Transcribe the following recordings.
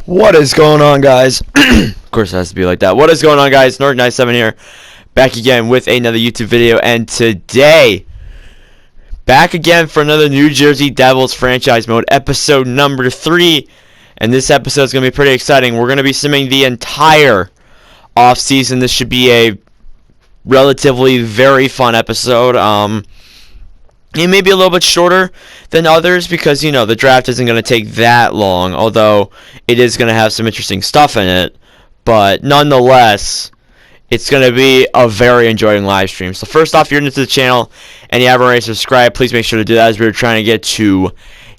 What is going on, guys? Of course it has to be like that. What is going on, guys? Norton97 here, back again with another YouTube video, and today, back again for another New Jersey Devils franchise mode, episode number 3, and this episode is going to be pretty exciting. We're going to be simming the entire offseason. This should be a relatively very fun episode. It may be a little bit shorter than others because, you know, the draft isn't going to take that long, although it is going to have some interesting stuff in it. But nonetheless, it's going to be a very enjoying live stream. So first off, if you're new to the channel and you haven't already subscribed, please make sure to do that as we're trying to get to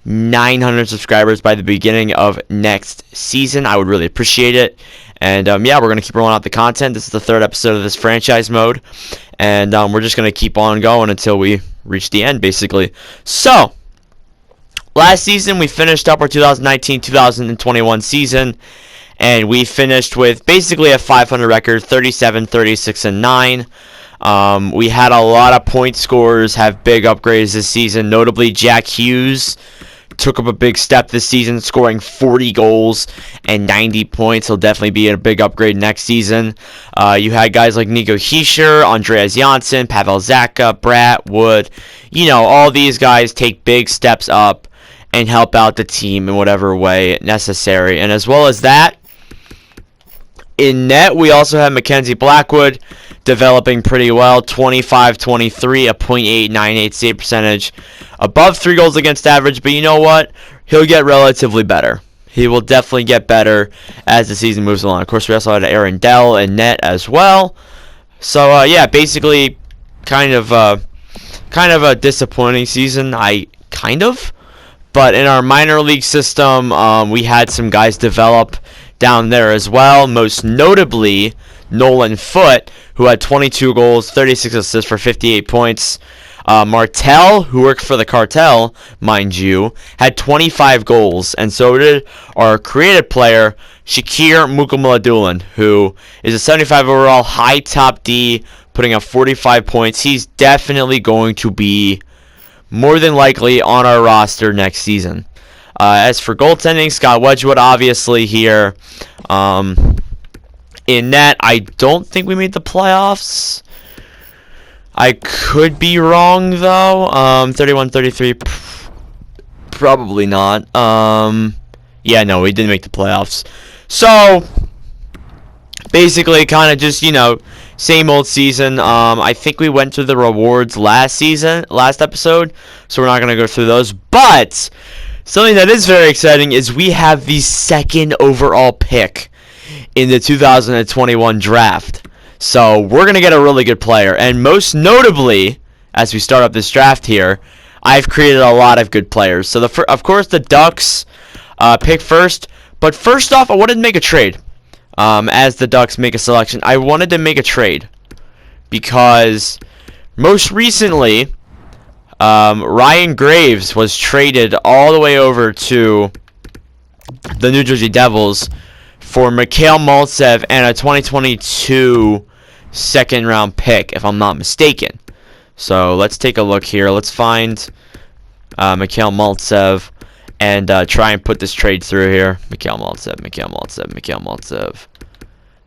900 subscribers by the beginning of next season. I would really appreciate it. And yeah, we're going to keep rolling out the content. This is the third episode of this franchise mode. And we're just going to keep on going until we reach the end, basically. So, last season we finished up our 2019-2021 season. And we finished with basically a 500 record, 37, 36, and 9. We had a lot of point scorers have big upgrades this season. Notably, Jack Hughes took up a big step this season, scoring 40 goals and 90 points. He'll definitely be a big upgrade next season. You had guys like Nico Hischier, Andreas Janssen, Pavel Zacha, Bratt, Wood. You know, all these guys take big steps up and help out the team in whatever way necessary. And as well as that, in net, we also have Mackenzie Blackwood developing pretty well. 25-23, a .898 save percentage. Above 3 goals against average, but you know what? He'll get relatively better. He will definitely get better as the season moves along. Of course, we also had Aaron Dell in net as well. So, yeah, basically kind of a disappointing season. But in our minor league system, we had some guys develop down there as well. Most notably, Nolan Foote, who had 22 goals, 36 assists for 58 points. Martel, who worked for the Cartel, mind you, had 25 goals, and so did our creative player, Shakir Mukhamadullin, who is a 75 overall, high top D, putting up 45 points. He's definitely going to be more than likely on our roster next season. As for goaltending, Scott Wedgwood, obviously here. In net, I don't think we made the playoffs. I could be wrong, though. 31-33, probably not. Yeah, no, we didn't make the playoffs. So, basically, kind of just, you know, same old season. I think we went through the rewards last episode, so we're not going to go through those. But something that is very exciting is we have the second overall pick in the 2021 draft. So we're going to get a really good player. And most notably, as we start up this draft here, I've created a lot of good players. So, of course, the Ducks pick first. But first off, I wanted to make a trade. As the Ducks make a selection, I wanted to make a trade. Because most recently, Ryan Graves was traded all the way over to the New Jersey Devils for Mikhail Maltsev and a 2022 second-round pick, if I'm not mistaken. So let's take a look here. Let's find Mikhail Maltsev and try and put this trade through here. Mikhail Maltsev.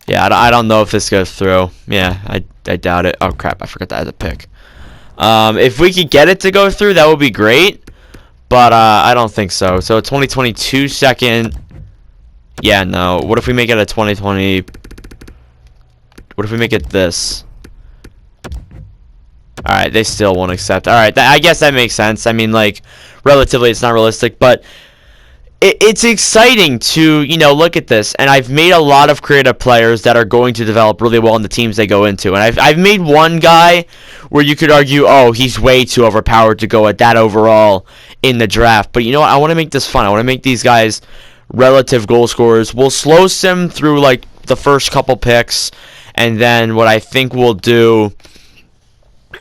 Yeah, I don't know if this goes through. Yeah, I doubt it. Oh, crap. I forgot that as a pick. If we could get it to go through, that would be great. But I don't think so. So 2022 second. Yeah, no. What if we make it a 2020? What if we make it this? Alright, they still won't accept. Alright, I guess that makes sense. I mean, like, relatively it's not realistic, but it's exciting to, you know, look at this. And I've made a lot of creative players that are going to develop really well in the teams they go into. And I've made one guy where you could argue, oh, he's way too overpowered to go at that overall in the draft. But you know what? I want to make this fun. I want to make these guys relative goal scorers. We'll slow sim through like the first couple picks, and then what I think we'll do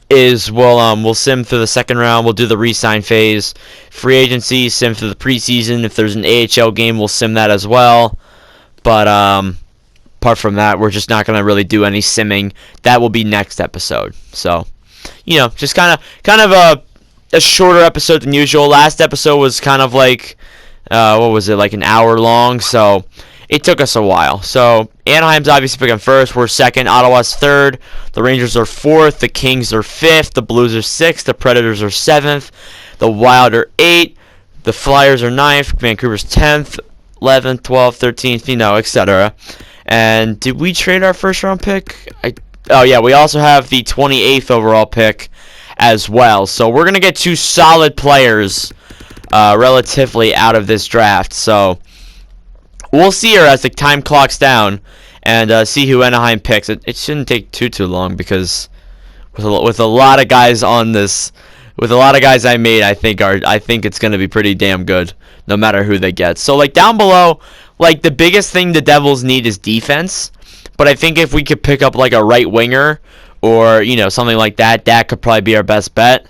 is we'll sim through the second round. We'll do the re-sign phase, free agency, sim through the preseason. If there's an AHL game, we'll sim that as well. But apart from that, we're just not gonna really do any simming. That will be next episode. So, you know, just kind of a shorter episode than usual. Last episode was kind of like what was it, like an hour long, so it took us a while. So Anaheim's obviously picking first, we're second, Ottawa's third, the Rangers are fourth, the Kings are fifth, the Blues are sixth, the Predators are seventh, the Wild are eighth, the Flyers are ninth, Vancouver's 10th, 11th, 12th, 13th, etc. And did we trade our first round pick? Oh yeah, we also have the 28th overall pick as well. So we're going to get two solid players relatively out of this draft. So we'll see here as the time clocks down and see who Anaheim picks. It shouldn't take too long because with a lot of guys on this, with a lot of guys I made, I think it's going to be pretty damn good no matter who they get. So like down below, like the biggest thing the Devils need is defense. But I think if we could pick up like a right winger or, something like that, that could probably be our best bet.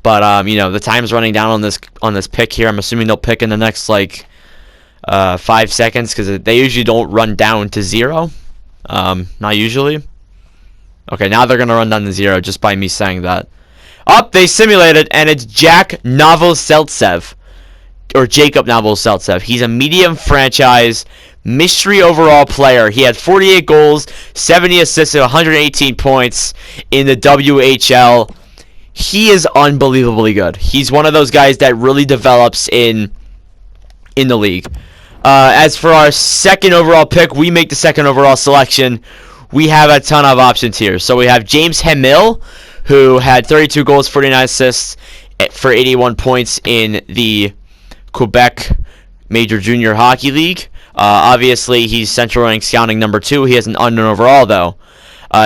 But the time's running down on this pick here. I'm assuming they'll pick in the next 5 seconds because they usually don't run down to 0. Not usually. Okay, now they're gonna run down to 0 just by me saying that. They simulated, and it's Jack Novoseltsev, or Jacob Novoseltsev. He's a medium franchise mystery overall player. He had 48 goals, 70 assists, and 118 points in the WHL. He is unbelievably good. He's one of those guys that really develops in the league. As for our second overall pick, we make the second overall selection. We have a ton of options here. So we have James Hamill, who had 32 goals, 49 assists for 81 points in the Quebec Major Junior Hockey League. Obviously, he's Central Rank Scouting number 2. He has an unknown overall, though.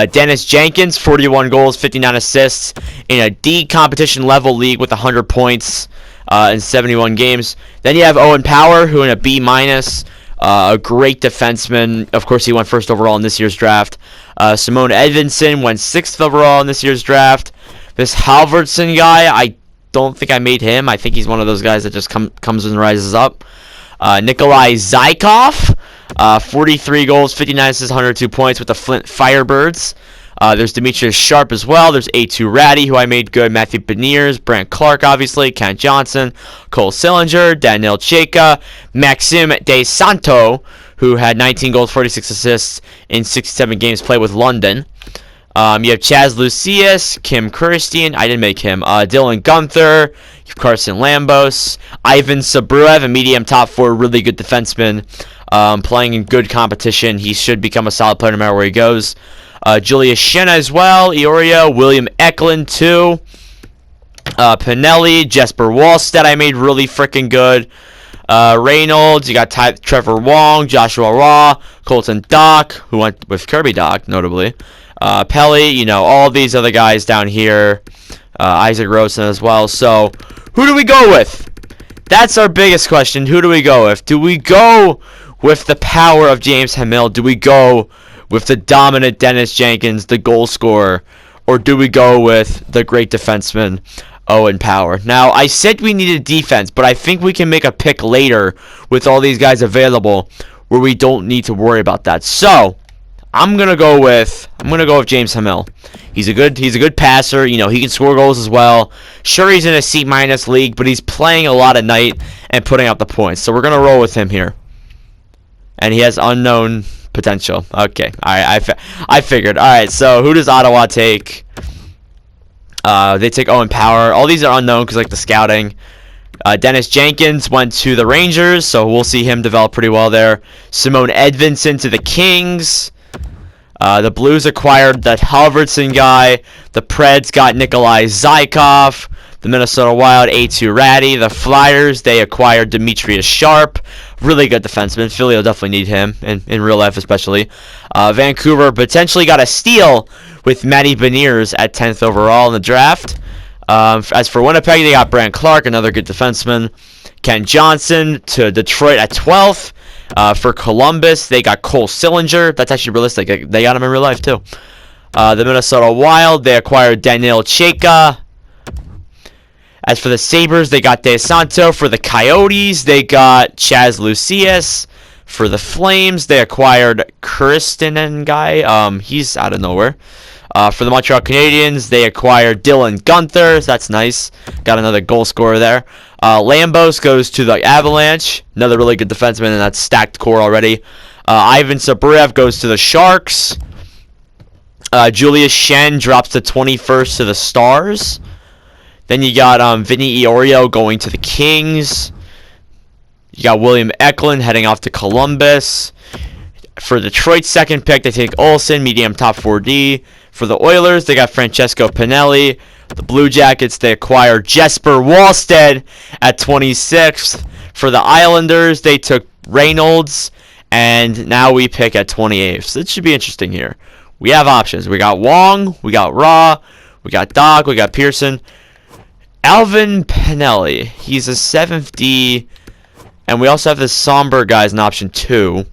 Dennis Jenkins, 41 goals, 59 assists in a D competition level league with 100 points in 71 games. Then you have Owen Power, who in a B-, a great defenseman. Of course, he went first overall in this year's draft. Simone Edvinsson went 6th overall in this year's draft. This Halverson guy, I don't think I made him. I think he's one of those guys that just comes and rises up. Nikolai Zykov, 43 goals, 59 assists, 102 points with the Flint Firebirds. There's Demetrius Sharp as well. There's A2 Ratty, who I made good. Matthew Beniers, Brant Clark, obviously. Kent Johnson, Cole Sillinger, Daniel Chayka, Maxime De Santo, who had 19 goals, 46 assists in 67 games played with London. You have Chaz Lucius, Kim Kirstian, I didn't make him, Dylan Gunther, Carson Lambos, Ivan Sabruev, a medium top 4, really good defenseman, playing in good competition. He should become a solid player no matter where he goes. Julius Shenna as well, Iorio, William Eklund too, Pinelli, Jesper Wallstedt I made really freaking good. Reynolds, you got Trevor Wong, Joshua Raw, Colton Dock, who went with Kirby Dock, notably. Pelly, all these other guys down here. Isaac Rosen as well. So, who do we go with? That's our biggest question. Who do we go with? Do we go with the power of James Hamill? Do we go with the dominant Dennis Jenkins, the goal scorer? Or do we go with the great defenseman, Owen Power? Now, I said we needed defense, but I think we can make a pick later with all these guys available where we don't need to worry about that. So, I'm gonna go with James Hamill. He's a good passer. He can score goals as well. Sure, he's in a C- league, but he's playing a lot at night and putting up the points. So we're gonna roll with him here. And he has unknown potential. Okay, all right. I figured. All right. So who does Ottawa take? They take Owen Power. All these are unknown because the scouting. Dennis Jenkins went to the Rangers, so we'll see him develop pretty well there. Simone Edvinsson to the Kings. The Blues acquired that Halverson guy. The Preds got Nikolai Zykov. The Minnesota Wild, A2 Ratty. The Flyers, they acquired Demetrius Sharp. Really good defenseman. Philly will definitely need him, in real life especially. Vancouver potentially got a steal with Matty Beniers at 10th overall in the draft. As for Winnipeg, they got Brant Clark, another good defenseman. Ken Johnson to Detroit at 12th. For Columbus, they got Cole Sillinger. That's actually realistic. They got him in real life, too. The Minnesota Wild, they acquired Daniel Chayka. As for the Sabres, they got De Santo. For the Coyotes, they got Chaz Lucius. For the Flames, they acquired Kirstinen guy. He's out of nowhere. For the Montreal Canadiens, they acquired Dylan Gunther. So that's nice. Got another goal scorer there. Lambos goes to the Avalanche. Another really good defenseman in that stacked core already. Ivan Sabrev goes to the Sharks. Julius Shen drops to 21st to the Stars. Then you got Vinny Iorio going to the Kings. You got William Eklund heading off to Columbus. For Detroit's second pick, they take Olsen, medium top 4D. For the Oilers, they got Francesco Pinelli. The Blue Jackets, they acquire Jesper Wallstead at 26th. For the Islanders, they took Reynolds. And now we pick at 28th. So it should be interesting here. We have options. We got Wong, we got Raw, we got Doc, we got Pearson. Alvin Pinelli, he's a 7th D. And we also have this Somber guy as an option 2.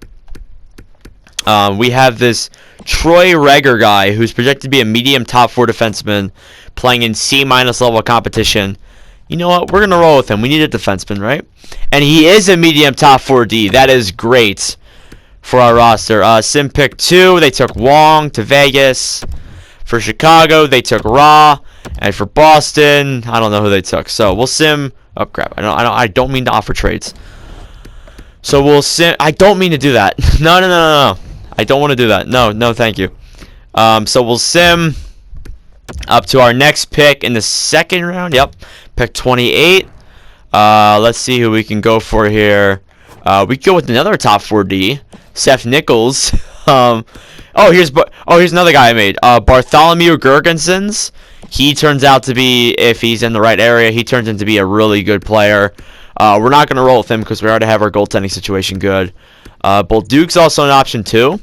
We have this Troy Reger guy who's projected to be a medium top 4 defenseman playing in C- level competition. You know what? We're going to roll with him. We need a defenseman, right? And he is a medium top 4D. That is great for our roster. Sim pick 2, they took Wong to Vegas. For Chicago, they took Raw. And for Boston, I don't know who they took. So we'll sim. Oh crap! I don't mean to offer trades. So we'll sim. I don't mean to do that. No. I don't want to do that. No, thank you. So we'll sim up to our next pick in the second round. Yep, pick 28. Let's see who we can go for here. We can go with another top 4D, Seth Nichols. Here's another guy I made. Bartholomew Gergensons. He turns out to be, if he's in the right area, he turns into be a really good player. We're not going to roll with him because we already have our goaltending situation good. Bolduc's also an option 2.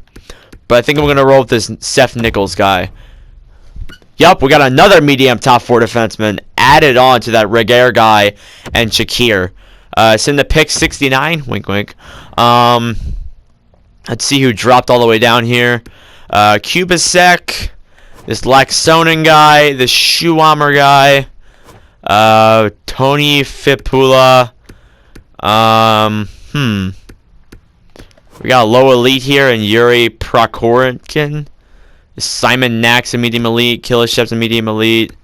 But I think I'm going to roll with this Seth Nichols guy. Yup, we got another medium top 4 defenseman added on to that Reger guy and Shakir. It's in the pick 69. Wink, wink. Let's see who dropped all the way down here. Kubasek. This Laxonen guy, this Schuhammer guy, Tony Fipula, we got a low elite here, and Yuri Prokorenkin, Simon Nax, a medium elite, Kilishev's a medium elite,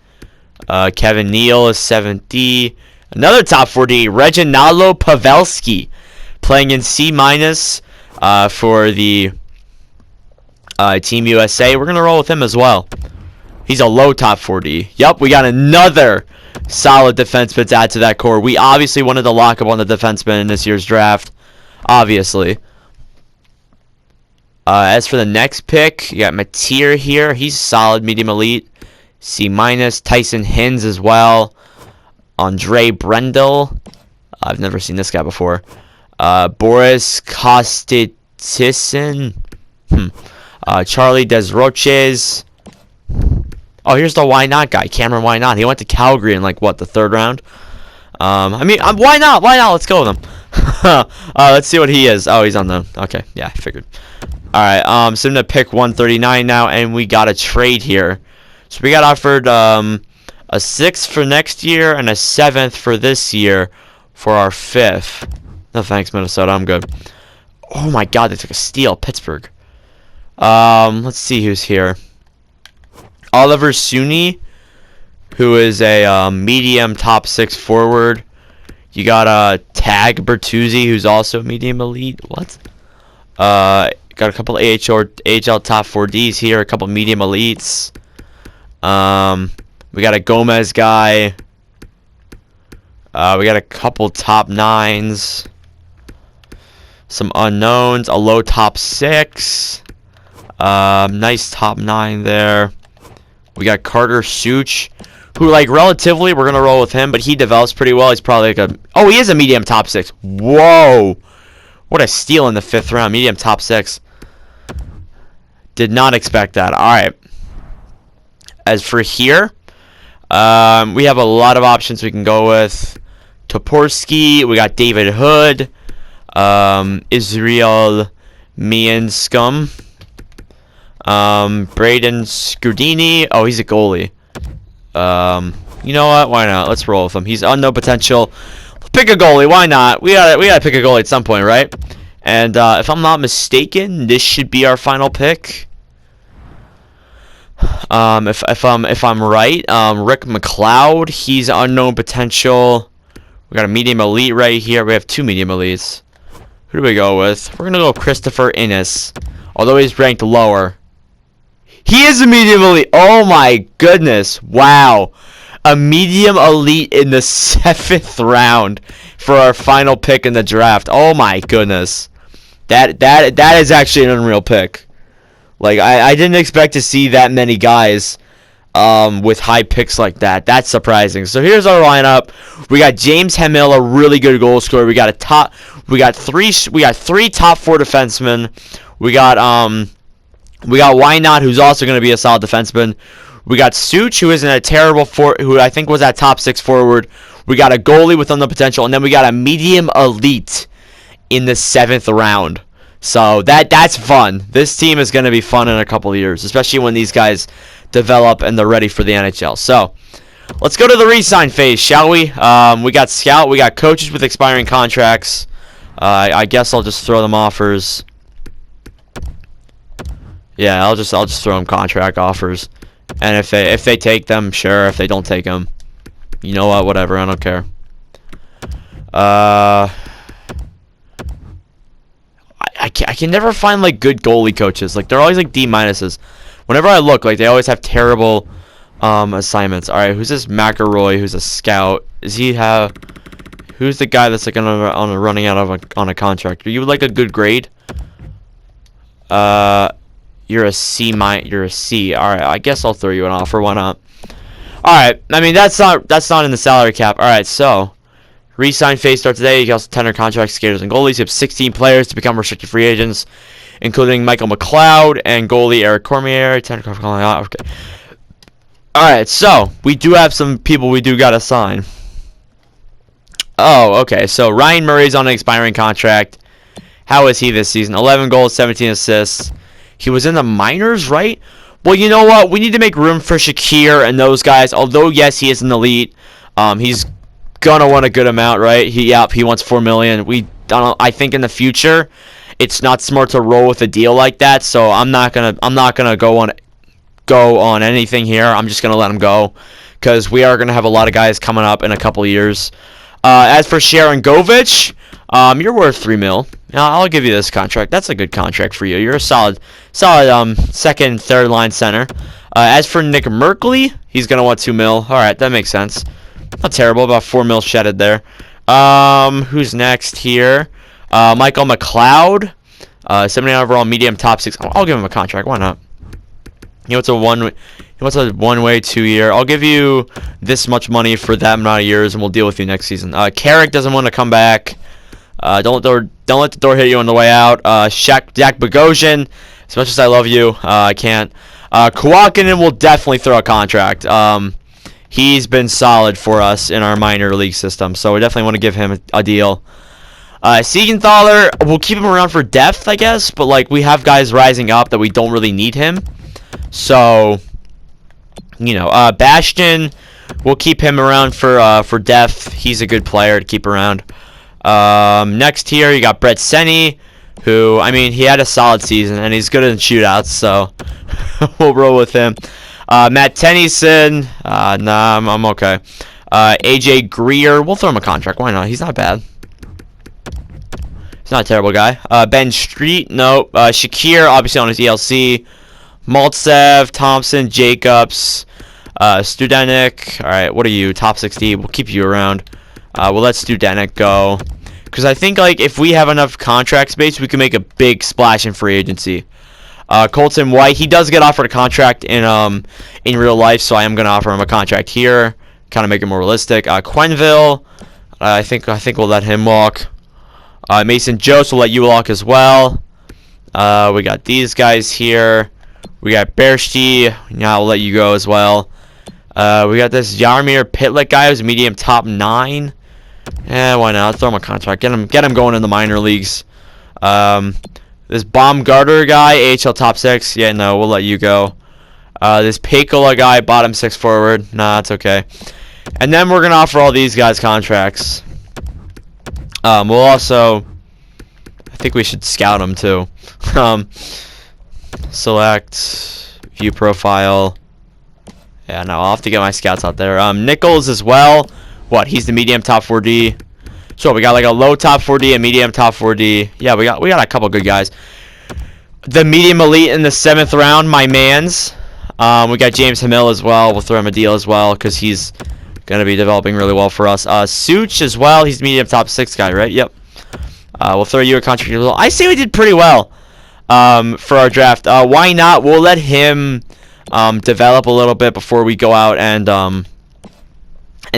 Kevin Neal is 7D, another top 4D, Reginaldo Pavelski, playing in C- for the Team USA. We're going to roll with him as well. He's a low top 4D. Yup, we got another solid defenseman to add to that core. We obviously wanted to lock up on the defenseman in this year's draft. Obviously. As for the next pick, you got Mateer here. He's solid, medium elite. C-. Tyson Hins as well. Andre Brendel. I've never seen this guy before. Boris Kostitsyn. Charlie Desroches. Oh, here's the why not guy, Cameron. Why not? He went to Calgary in like what, the 3rd round. Why not? Why not? Let's go with him. Let's see what he is. Oh, he's on the. Okay, yeah, I figured. All right. So I'm gonna pick 139 now, and we got a trade here. So we got offered a 6th for next year and a 7th for this year for our 5th. No thanks, Minnesota. I'm good. Oh my God, they took a steal, Pittsburgh. Let's see who's here. Oliver Suni, who is a medium top 6 forward. You got Tag Bertuzzi, who's also medium elite. What? Got a couple AHL top 4Ds here, a couple medium elites. We got a Gomez guy. We got a couple top 9s. Some unknowns, a low top 6. Nice top 9 there. We got Carter Such, who, like, relatively, we're going to roll with him, but he develops pretty well. He's probably like a... Oh, he is a medium top 6. Whoa. What a steal in the 5th round. Medium top 6. Did not expect that. All right. As for here, we have a lot of options we can go with. Toporski. We got David Hood. Israel Mianskum. Braden Scudini. Oh, he's a goalie. You know what? Why not? Let's roll with him. He's unknown potential. Pick a goalie. Why not? We gotta pick a goalie at some point, right? And if I'm not mistaken, this should be our final pick. If I'm right, Rick McLeod. He's unknown potential. We got a medium elite right here. We have 2 medium elites. Who do we go with? We're going to go Christopher Innes. Although he's ranked lower. He is a medium elite. Oh my goodness. Wow. A medium elite in the 7th round for our final pick in the draft. Oh my goodness. That is actually an unreal pick. Like, I didn't expect to see that many guys with high picks like that. That's surprising. So here's our lineup. We got James Hamill, a really good goal scorer. We got three top 4 defensemen. We got Why Not, who's also going to be a solid defenseman. We got Such, who isn't a terrible who I think was that top 6 forward. We got a goalie with the potential, and then we got a medium elite in the 7th round. So that's fun. This team is going to be fun in a couple of years, especially when these guys develop and they're ready for the NHL. So let's go to the re-sign phase, shall we? We got scout, we got coaches with expiring contracts. I guess I'll just throw them offers. Yeah, I'll just throw them contract offers, and if they take them, sure. If they don't take them, you know what? Whatever. I don't care. I can never find like good goalie coaches. Like they're always like D minuses. Whenever I look, like they always have terrible assignments. All right, who's this McElroy? Who's a scout? Who's the guy that's like on a running out of on a contract? Are you like a good grade? You're a C. You're a C. All right, I guess I'll throw you an offer. Why not? All right. I mean that's not in the salary cap. All right, so. Re-sign phase starts today. You can also tender contracts, skaters, and goalies. You have 16 players to become restricted free agents, including Michael McLeod and goalie Eric Cormier. Titkok, okay. All right, so we do have some people we do got to sign. Oh, okay. So Ryan Murray's on an expiring contract. How is he this season? 11 goals, 17 assists. He was in the minors, right? Well, you know what? We need to make room for Shakir and those guys. Although, yes, he is an elite. He's gonna want a good amount, right? He wants $4 million. I think in the future, it's not smart to roll with a deal like that. So I'm not gonna go on anything here. I'm just gonna let him go because we are gonna have a lot of guys coming up in a couple of years. As for Sharon Govich, you're worth $3 million. I'll give you this contract. That's a good contract for you. You're a solid second, third line center. As for Nick Merkley, he's gonna want $2 million. All right, that makes sense. Not terrible, about $4 million shedded there. Who's next here? Michael McLeod, 79 overall, medium, top 6. I'll give him a contract. Why not? He wants a one-way 2-year. I'll give you this much money for that amount of years, and we'll deal with you next season. Carrick doesn't want to come back. Don't let the door hit you on the way out. Zach Bogosian, as much as I love you, I can't. Kawakinen will definitely throw a contract. He's been solid for us in our minor league system, so we definitely want to give him a deal. Siegenthaler, we'll keep him around for depth, I guess, but like we have guys rising up that we don't really need him. So, you know, Bastion, we'll keep him around for depth. He's a good player to keep around. Next here, you got Brett Seney, who, I mean, he had a solid season, and he's good in shootouts, so we'll roll with him. Matt Tennyson, nah, I'm okay. AJ Greer, we'll throw him a contract. Why not? He's not bad. He's not a terrible guy. Ben Street, nope. Shakir, obviously on his ELC. Maltsev, Thompson, Jacobs, Studenik. All right, what are you? Top 60. We'll keep you around. We'll let Studenik go. Because I think like if we have enough contract space, we can make a big splash in free agency. Colton White, he does get offered a contract in real life, so I am going to offer him a contract here, kind of make it more realistic. Quenville, I think we'll let him walk. Mason Jost will let you walk as well. We got these guys here. We got Bershti, yeah, I'll let you go as well. We got this Yarmir Pitlick guy who's medium top 9. Yeah, why not? I'll throw him a contract. Get him going in the minor leagues. This Baumgartner guy, AHL top 6. Yeah, no, we'll let you go. This Pekola guy, bottom 6 forward. Nah, it's okay. And then we're gonna offer all these guys contracts. We'll also, I think we should scout them too. Select, view profile. Yeah, no, I'll have to get my scouts out there. Nichols as well. What? He's the medium top 4D. So we got like a low top 4D, a medium top 4D. Yeah, we got a couple good guys. The medium elite in the 7th round, my man's. We got James Hamil as well. We'll throw him a deal as well because he's gonna be developing really well for us. Such as well. He's medium top 6 guy, right? Yep. We'll throw you a contract as well. I say we did pretty well for our draft. Why not? We'll let him develop a little bit before we go out and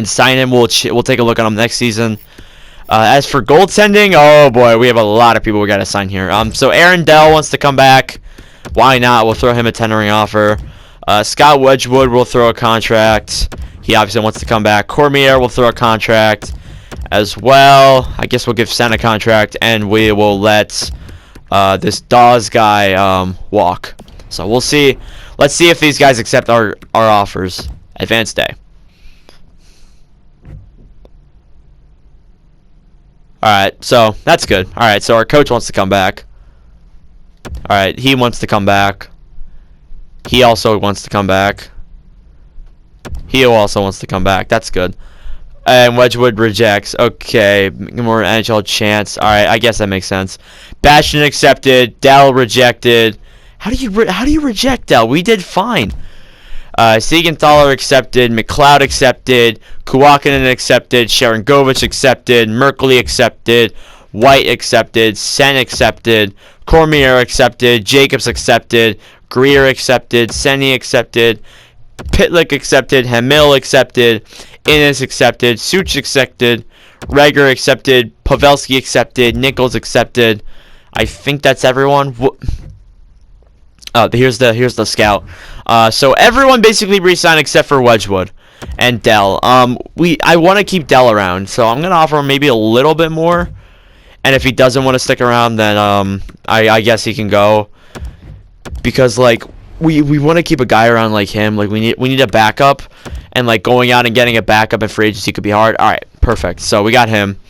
sign him. We'll take a look at him next season. As for goaltending, oh boy, we have a lot of people we got to sign here. So Aaron Dell wants to come back. Why not? We'll throw him a tendering offer. Scott Wedgwood will throw a contract. He obviously wants to come back. Cormier will throw a contract as well. I guess we'll give Sen a contract, and we will let this Dawes guy walk. So we'll see. Let's see if these guys accept our offers. Advanced day. Alright, so that's good. Alright, so our coach wants to come back. Alright, he wants to come back. He also wants to come back. He also wants to come back. That's good. And Wedgwood rejects. Okay, more NHL chance. Alright, I guess that makes sense. Bastion accepted. Dell rejected. How do you reject Dell? We did fine. Siegenthaler accepted, McLeod accepted, Kuwakinen accepted, Sharangovich accepted, Merkley accepted, White accepted, Sen accepted, Cormier accepted, Jacobs accepted, Greer accepted, Senny accepted, Pitlick accepted, Hamil accepted, Innes accepted, Such accepted, Reger accepted, Pavelski accepted, Nichols accepted. I think that's everyone. Here's the scout. So everyone basically re-signed except for Wedgwood and Dell. I want to keep Dell around, so I'm gonna offer him maybe a little bit more. And if he doesn't want to stick around, then I guess he can go. Because like we want to keep a guy around like him. Like we need a backup, and like going out and getting a backup in free agency could be hard. All right, perfect. So we got him.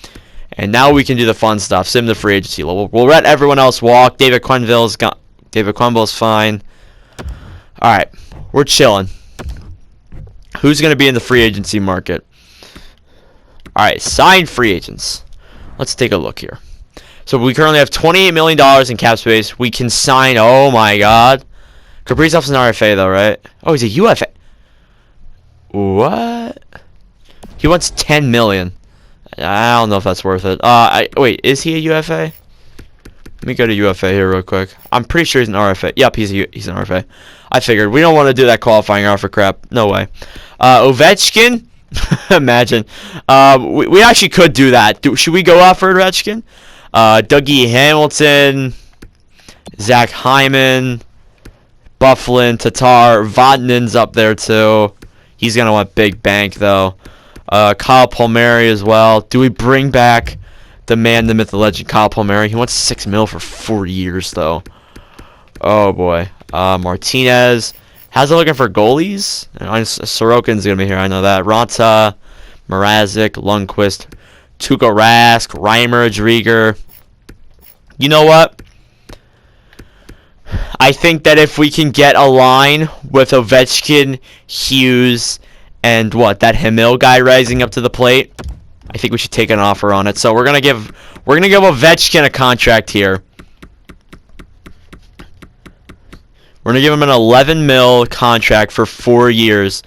And now we can do the fun stuff. Sim the free agency. We'll let everyone else walk. David Quenneville's fine. Alright, we're chilling. Who's going to be in the free agency market? Alright, signed free agents. Let's take a look here. So we currently have $28 million in cap space. We can sign, oh my god. Kaprizov's an RFA though, right? Oh, he's a UFA. What? He wants $10 million. I don't know if that's worth it. Wait, is he a UFA? Let me go to UFA here real quick. I'm pretty sure he's an RFA. Yep, he's an RFA. I figured. We don't want to do that qualifying offer crap. No way. Ovechkin? Imagine. We actually could do that. Should we go off for Ovechkin? Dougie Hamilton. Zach Hyman. Bufflin. Tatar. Vodnin's up there too. He's going to want big bank though. Kyle Palmieri as well. Do we bring back the man, the myth, the legend, Kyle Palmieri? He wants $6 million for 4 years, though. Oh, boy. Martinez. How's it looking for goalies? Sorokin's going to be here. I know that. Ranta, Mrazek, Lundqvist, Tuukka Rask, Reimer, Drieger. You know what? I think that if we can get a line with Ovechkin, Hughes, and that Hamil guy rising up to the plate, I think we should take an offer on it. So we're gonna give Ovechkin a contract here. We're gonna give him an $11 million contract for 4 years.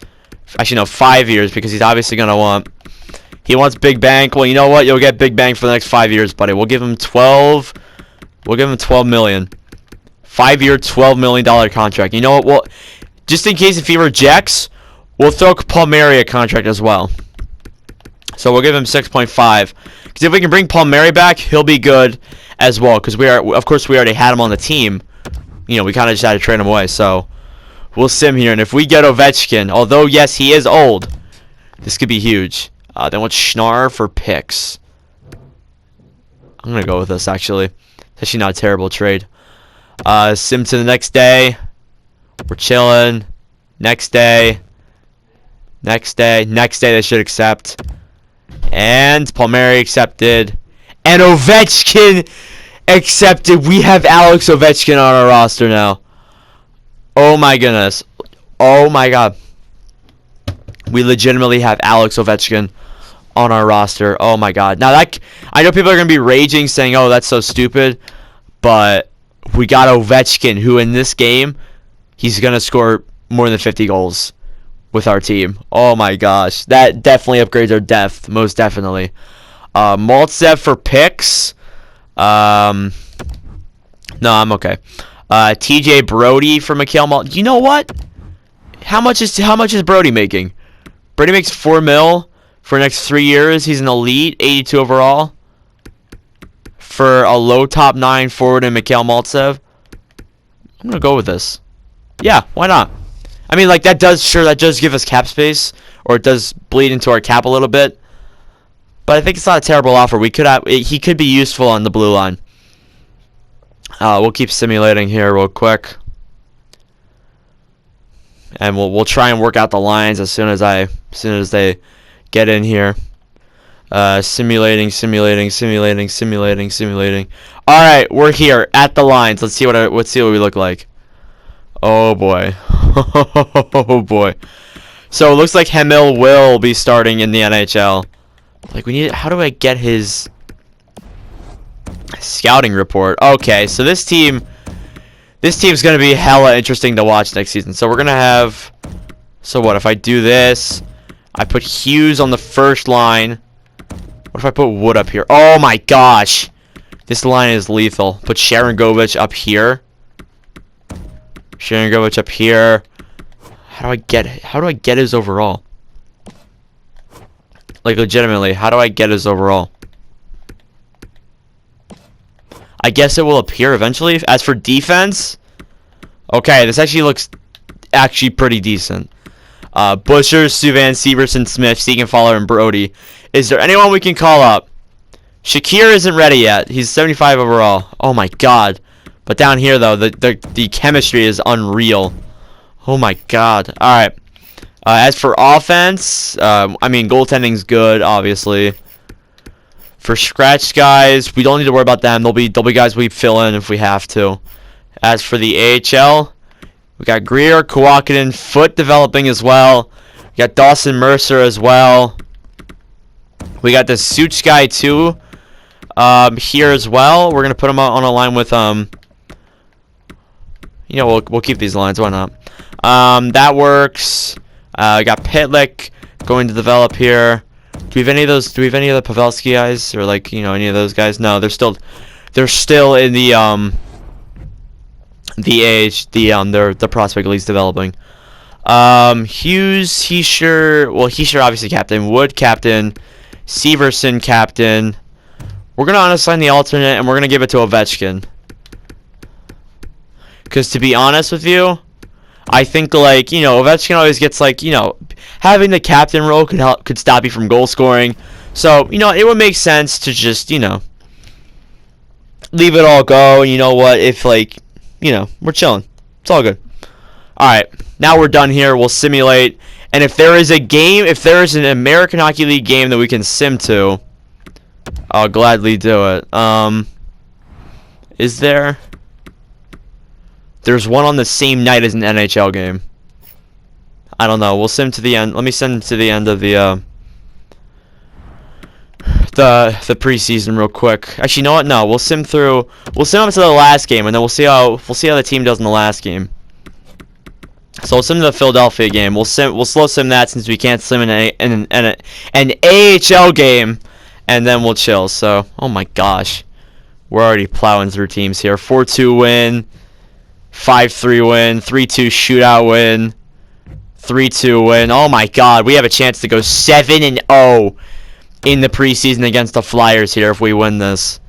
Actually, no, 5 years, because he's obviously gonna want. He wants big bank. Well, you know what? You'll get big bank for the next 5 years, buddy. We'll give him 12. We'll give him $12 million. 5-year, $12 million contract. You know what? Well, just in case if he rejects, we'll throw Palmieri a contract as well. So we'll give him 6.5. Because if we can bring Palmieri back, he'll be good as well. Because of course, we already had him on the team. You know, we kind of just had to trade him away. So we'll sim here. And if we get Ovechkin, although, yes, he is old, this could be huge. Then what's Schnarr for picks? I'm going to go with this, actually. It's actually not a terrible trade. Sim to the next day. We're chilling. Next day. Next day they should accept. And Palmieri accepted. And Ovechkin accepted. We have Alex Ovechkin on our roster now. Oh my goodness. Oh my god. We legitimately have Alex Ovechkin on our roster. Oh my God. Now I know people are gonna be raging, saying, "Oh, that's so stupid," but we got Ovechkin, who in this game, he's gonna score more than 50 goals with our team. Oh my gosh, that definitely upgrades our depth, most definitely. Maltsev for picks. No, I'm okay. TJ Brody for Mikhail Malt. You know what? How much is Brody making? Brody makes $4 million for the next 3 years. He's an elite, 82 overall. For a low top 9 forward in Mikhail Maltsev. I'm gonna go with this. Yeah, why not? I mean, like, that does give us cap space, or it does bleed into our cap a little bit. But I think it's not a terrible offer. He could be useful on the blue line. We'll keep simulating here real quick, and we'll try and work out the lines as soon as they get in here. Simulating. All right, we're here at the lines. Let's see what we look like. Oh boy. Oh boy. So it looks like Hemil will be starting in the NHL. Like, how do I get his scouting report? Okay, so this team's gonna be hella interesting to watch next season. So we're gonna have, so what if I do this? I put Hughes on the first line. What if I put Wood up here? Oh my gosh, this line is lethal. Put Sharangovich up here. Sharangovich up here. How do I get his overall? Like, legitimately, how do I get his overall? I guess it will appear eventually. As for defense, okay, this actually looks pretty decent. Busher, Subban, Severson, Smith, Siegenthaler, and Brody. Is there anyone we can call up? Shakir isn't ready yet. He's 75 overall. Oh my God. But down here, though, the chemistry is unreal. Oh my God. All right. As for offense, I mean, goaltending's good, obviously. For scratch guys, we don't need to worry about them. They'll be guys we fill in if we have to. As for the AHL, we got Greer, Kawakinen, Foot developing as well. We got Dawson Mercer as well. We got the Such guy too here as well. We're gonna put him on a line with you know, we'll keep these lines. Why not? That works. We got Pitlick going to develop here. Do we have any of those? Do we have any of the Pavelski guys, or, like, you know, any of those guys? No, they're still in the prospect leagues developing. Hughes, Heischer obviously captain. Wood captain. Severson captain. We're gonna unassign the alternate, and we're gonna give it to Ovechkin. Because, to be honest with you, I think, like, you know, Ovechkin always gets, like, you know, having the captain role could stop you from goal scoring. So, you know, it would make sense to just, you know, leave it all go. And you know what? If, like, you know, we're chilling. It's all good. All right. Now we're done here. We'll simulate. And if there is an American Hockey League game that we can sim to, I'll gladly do it. Is there? There's one on the same night as an NHL game. I don't know. We'll sim to the end. Let me send to the end of the preseason real quick. Actually, you know what? No, we'll sim up to the last game, and then we'll see how the team does in the last game. So we'll sim to the Philadelphia game. We'll slow sim that, since we can't sim in an AHL game, and then we'll chill. So, oh my gosh, we're already plowing through teams here. 4-2 win. 5-3 win, 3-2 shootout win, 3-2 win. Oh my God, we have a chance to go 7-0 in the preseason against the Flyers here if we win this.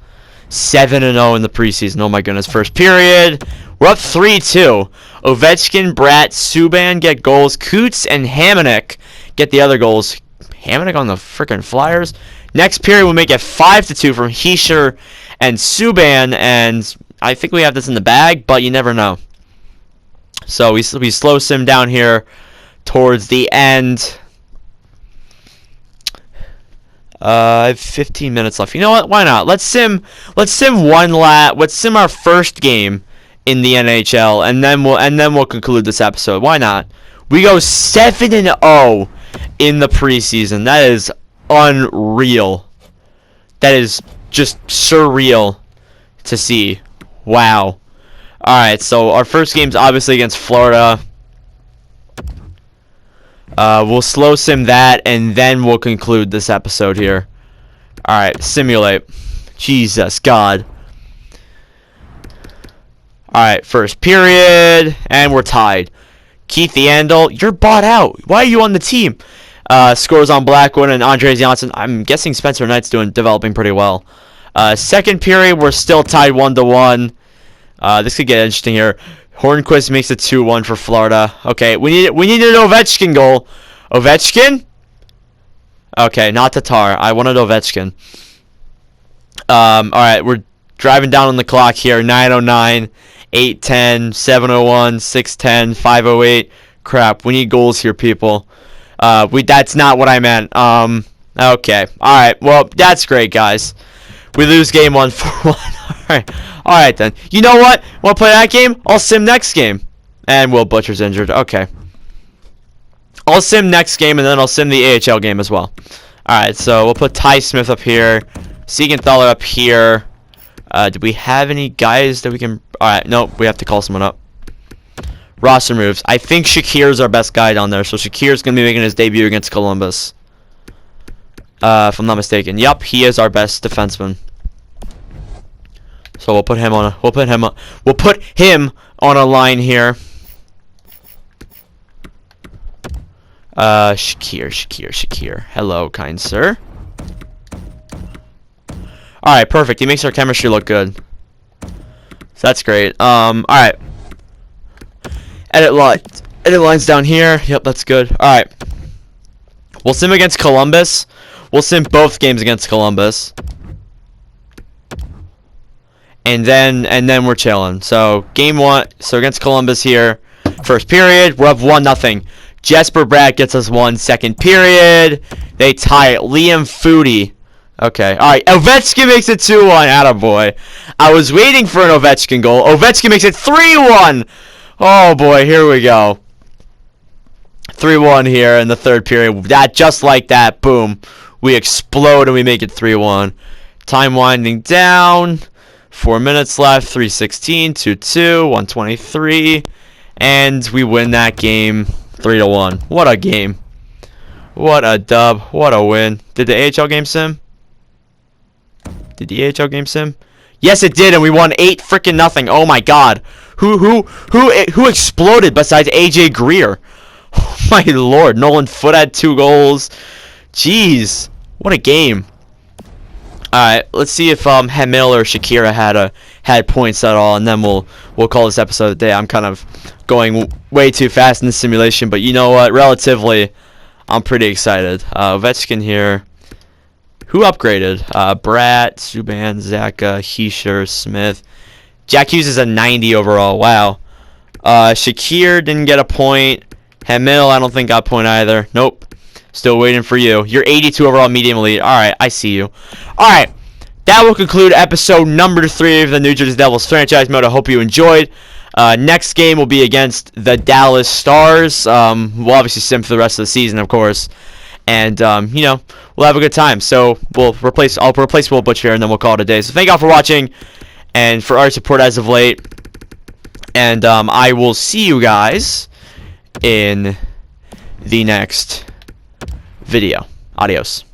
7-0 in the preseason. Oh my goodness. First period, we're up 3-2. Ovechkin, Bratt, Subban get goals. Coots and Hamonic get the other goals. Hamonic on the freaking Flyers. Next period, we'll make it 5-2 from Heischer and Subban, and I think we have this in the bag, but you never know. So we slow sim down here towards the end. I have 15 minutes left. You know what? Why not? Let's sim one lap. Let's sim our first game in the NHL, and then we'll conclude this episode. Why not? We go 7-0 in the preseason. That is unreal. That is just surreal to see. Wow. Alright, so our first game's obviously against Florida. We'll slow sim that, and then we'll conclude this episode here. Alright, simulate. Jesus, God. Alright, first period, and we're tied. Keith Yandel, you're bought out. Why are you on the team? Scores on Blackwood and Andres Janssen. I'm guessing Spencer Knight's developing pretty well. Second period, we're still tied 1-1. This could get interesting here. Hornquist makes it 2-1 for Florida. Okay, we need an Ovechkin goal. Ovechkin? Okay, not Tatar. I wanted Ovechkin. Alright, we're driving down on the clock here. 9:09, 8:10, 7:01, 6:10, 5:08. Crap, we need goals here, people. That's not what I meant. Okay. Alright, well, that's great, guys. We lose game 1 for 1. Alright then. You know what? Want to play that game? I'll sim next game. And Will Butcher's injured. Okay. I'll sim next game, and then I'll sim the AHL game as well. Alright, so we'll put Ty Smith up here. Siegenthaler up here. Do we have any guys that we can... Alright, nope. We have to call someone up. Roster moves. I think Shakir's our best guy down there. So Shakir's going to be making his debut against Columbus. If I'm not mistaken. Yup, he is our best defenseman. So we'll put him on a line here. Shakir. Hello, kind sir. Alright, perfect. He makes our chemistry look good. So that's great. Alright. Edit lines down here. Yep, that's good. Alright. We'll sim against Columbus. We'll sim both games against Columbus. And then we're chilling. So game 1, so against Columbus here. First period, we're up 1-0. Jesper Bratt gets us 1. Second period, they tie it. Liam Foudy. Okay, alright. Ovechkin makes it 2-1. Attaboy. I was waiting for an Ovechkin goal. Ovechkin makes it 3-1. Oh boy, here we go. 3-1 here in the third period. That just like that, boom. We explode and we make it 3-1. Time winding down. 4 minutes left. 3:16, 2-2, 123, and we win that game 3-1. What a game! What a dub! What a win! Did the AHL game sim? Did the AHL game sim? Yes, it did, and we won 8-0. Oh my God! Who exploded besides AJ Greer? Oh my Lord! Nolan Foote had 2 goals. Jeez, what a game! Alright, let's see if Hamil or Shakira had points at all, and then we'll call this episode a day. I'm kind of going way too fast in the simulation, but you know what? Relatively, I'm pretty excited. Ovechkin here. Who upgraded? Bratt, Subban, Zaka, Heischer, Smith. Jack Hughes is a 90 overall. Wow. Shakir didn't get a point. Hamil, I don't think got a point either. Nope. Still waiting for you. You're 82 overall medium elite. Alright, I see you. Alright, that will conclude episode number 3 of the New Jersey Devils franchise mode. I hope you enjoyed. Next game will be against the Dallas Stars. We'll obviously sim for the rest of the season, of course. And, you know, we'll have a good time. So I'll replace Will Butcher, and then we'll call it a day. So thank y'all for watching and for our support as of late. And I will see you guys in the next video. Adios.